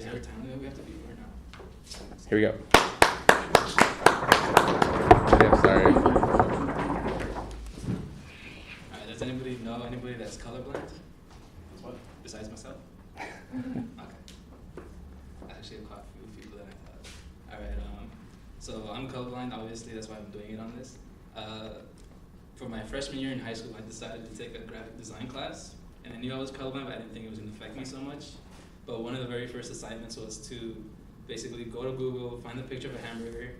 how talented we have to be or no? Here we go. Yeah, sorry. Alright, does anybody know anybody that's colorblind? What? Besides myself? Okay. Actually, quite a few people that I thought. Alright, so I'm colorblind, obviously, that's why I'm doing it on this. For my freshman year in high school, I decided to take a graphic design class, and I knew I was colorblind, but I didn't think it was going to affect me so much. But one of the very first assignments was to basically go to Google, find a picture of a hamburger,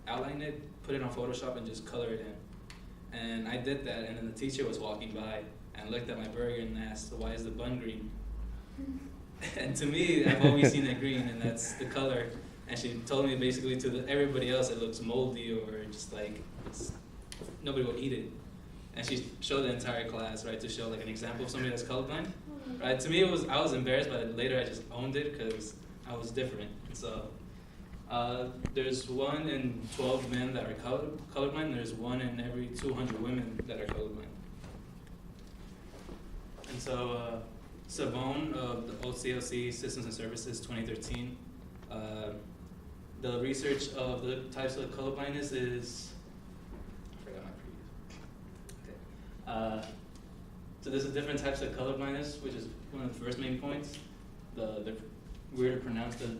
outline it, put it on Photoshop, and just color it in. And I did that, and then the teacher was walking by and looked at my burger and asked, "Why is the bun green?" And to me, I've always seen it green, and that's the color. And she told me basically to everybody else it looks moldy or just like nobody will eat it. And she showed the entire class, right, to show like an example of somebody that's colorblind. Right, to me I was embarrassed, but later I just owned it because I was different. And so there's 1 in 12 men that are colorblind, and there's 1 in every 200 women that are colorblind. And so Savone of the OCLC Systems and Services 2013, the research of the types of colorblindness is, I forgot my preview. Okay. So there's different types of colorblindness, which is one of the first main points. The weird to pronounce, the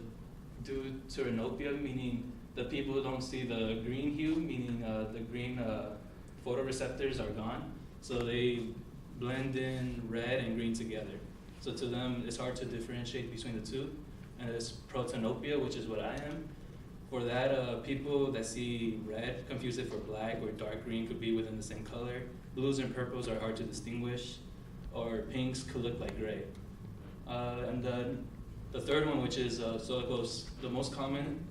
deuteranopia, meaning the people who don't see the green hue, meaning the green photoreceptors are gone. So they blend in red and green together. So to them, it's hard to differentiate between the two. And there's protanopia, which is what I am. For that, people that see red confuse it for black, or dark green could be within the same color. Blues and purples are hard to distinguish, or pinks could look like gray. And then the third one, which is, so it goes the most common,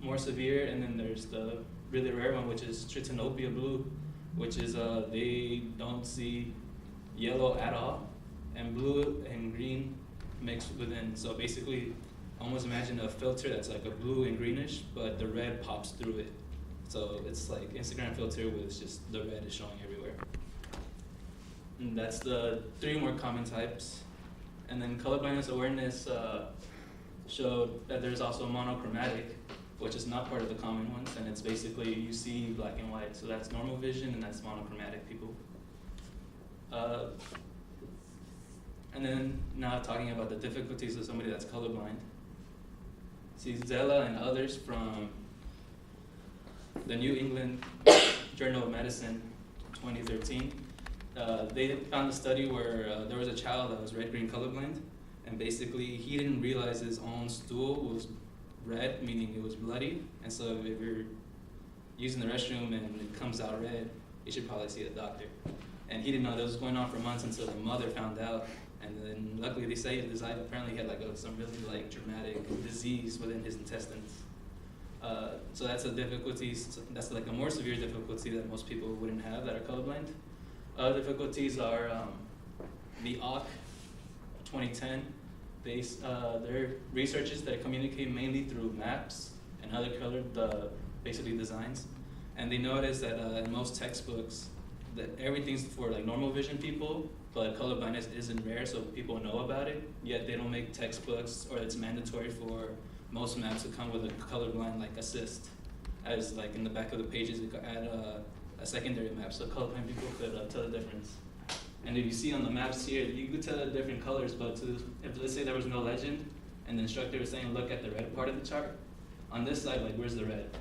more severe, and then there's the really rare one, which is tritanopia blue, which is they don't see yellow at all, and blue and green mixed within. So basically, almost imagine a filter that's like a blue and greenish, but the red pops through it. So it's like Instagram filter with just the red is showing everywhere. And that's the 3 more common types. And then colorblindness awareness showed that there's also monochromatic, which is not part of the common ones, and it's basically you see black and white. So that's normal vision, and that's monochromatic people. And then now talking about the difficulties of somebody that's colorblind. See, Zella and others from the New England Journal of Medicine, 2013, they found a study where there was a child that was red-green colorblind, and basically he didn't realize his own stool was red, meaning it was bloody, and so if you're using the restroom and it comes out red, you should probably see a doctor. And he didn't know that was going on for months until the mother found out. And then luckily they say this guy apparently had like some really like dramatic disease within his intestines. So that's a difficulty, that's like a more severe difficulty that most people wouldn't have that are colorblind. Other difficulties are the OC 2010. They're researchers that communicate mainly through maps and other colored basically designs. And they noticed that in most textbooks that everything's for like normal vision people, but colorblindness isn't rare, so people know about it, yet they don't make textbooks, or it's mandatory for most maps to come with a colorblind like assist. As like in the back of the pages, you could add a secondary map, so colorblind people could tell the difference. And if you see on the maps here, you could tell the different colors, but if let's say there was no legend, and the instructor was saying, look at the red part of the chart, on this side, like where's the red?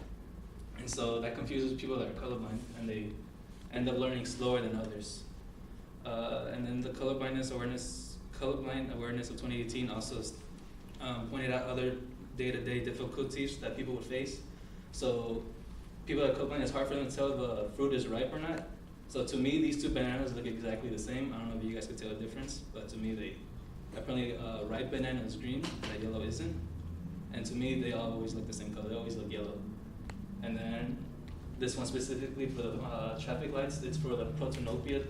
And so that confuses people that are colorblind, and they end up learning slower than others. And then the colorblind awareness of 2018 also pointed out other day-to-day difficulties that people would face. So people that are colorblind, it's hard for them to tell if a fruit is ripe or not. So to me, these 2 bananas look exactly the same. I don't know if you guys could tell the difference, but to me, apparently ripe banana is green, and yellow isn't. And to me, they all always look the same color. They always look yellow. And then this one specifically for the traffic lights, it's for the protanopia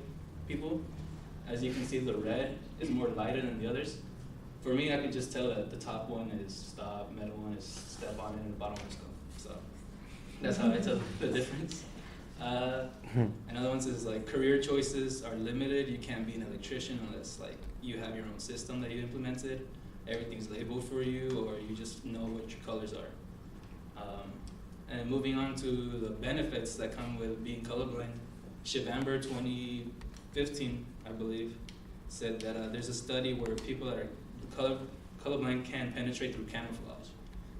people. As you can see, the red is more lighter than the others. For me, I can just tell that the top one is stop, middle one is step on it, and the bottom one is go. So that's how I tell the difference. Another one says like career choices are limited. You can't be an electrician unless like you have your own system that you implemented. everything's labeled for you, or you just know what your colors are. And moving on to the benefits that come with being colorblind, Shivamber 2015, I believe, said that there's a study where people that are colorblind can penetrate through camouflage.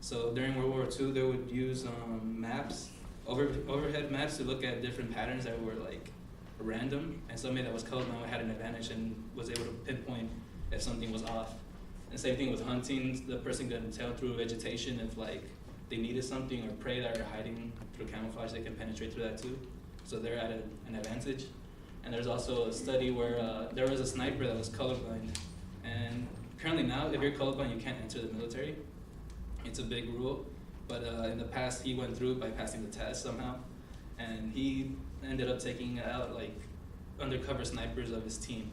So during World War II, they would use maps, overhead maps, to look at different patterns that were like random, and somebody that was colorblind had an advantage and was able to pinpoint if something was off. And same thing with hunting, the person could tell through vegetation if like they needed something or prey that are hiding through camouflage, they can penetrate through that too. So they're at an advantage. And there's also a study where there was a sniper that was colorblind. And currently now, if you're colorblind, you can't enter the military. It's a big rule. But in the past, he went through by passing the test somehow. And he ended up taking out like undercover snipers of his team.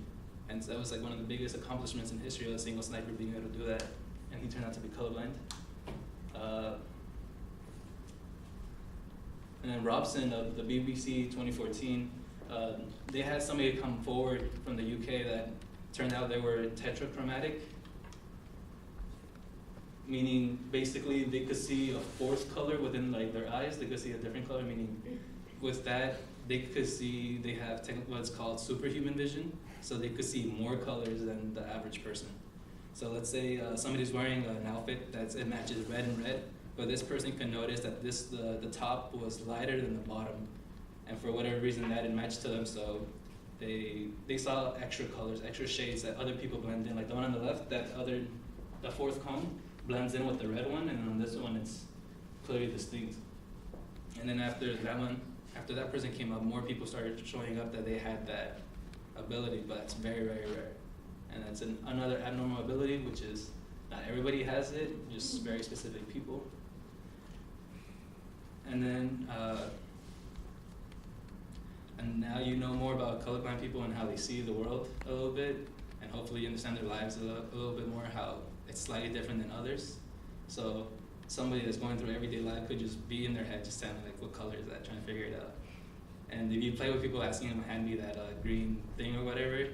And that was like one of the biggest accomplishments in history of a single sniper being able to do that. And he turned out to be colorblind. And then Robson of the BBC 2014, they had somebody come forward from the UK that turned out they were tetrachromatic, meaning basically they could see a fourth color within like their eyes. They could see a different color, meaning with that they could see, they have what's called superhuman vision, so they could see more colors than the average person. So let's say somebody's wearing an outfit it matches red and red, but this person can notice that the top was lighter than the bottom, and for whatever reason that didn't match to them, so they saw extra colors, extra shades that other people blend in. Like the one on the left, the fourth cone blends in with the red one, and on this one it's clearly distinct. And then after that person came up, more people started showing up that they had that ability, but it's very, very rare. And that's another abnormal ability, which is not everybody has it, just very specific people. And then, and now you know more about colorblind people and how they see the world a little bit, and hopefully you understand their lives a little bit more, how it's slightly different than others. So somebody that's going through everyday life could just be in their head just telling like, what color is that, trying to figure it out. And if you play with people asking them, hand me that green thing or whatever,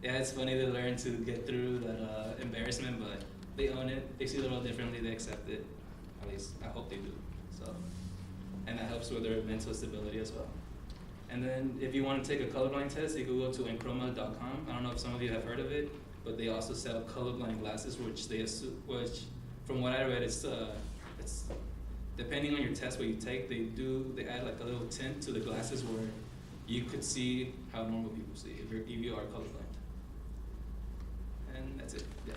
yeah, it's funny to learn to get through that embarrassment, but they own it, they see the world differently, they accept it. At least, I hope they do. So, and that helps with their mental stability as well. And then if you want to take a colorblind test, you can go to enchroma.com. I don't know if some of you have heard of it, but they also sell colorblind glasses, which from what I read, it's depending on your test, what you take, they add like a little tint to the glasses where you could see how normal people see if you are colorblind. And that's it, yeah.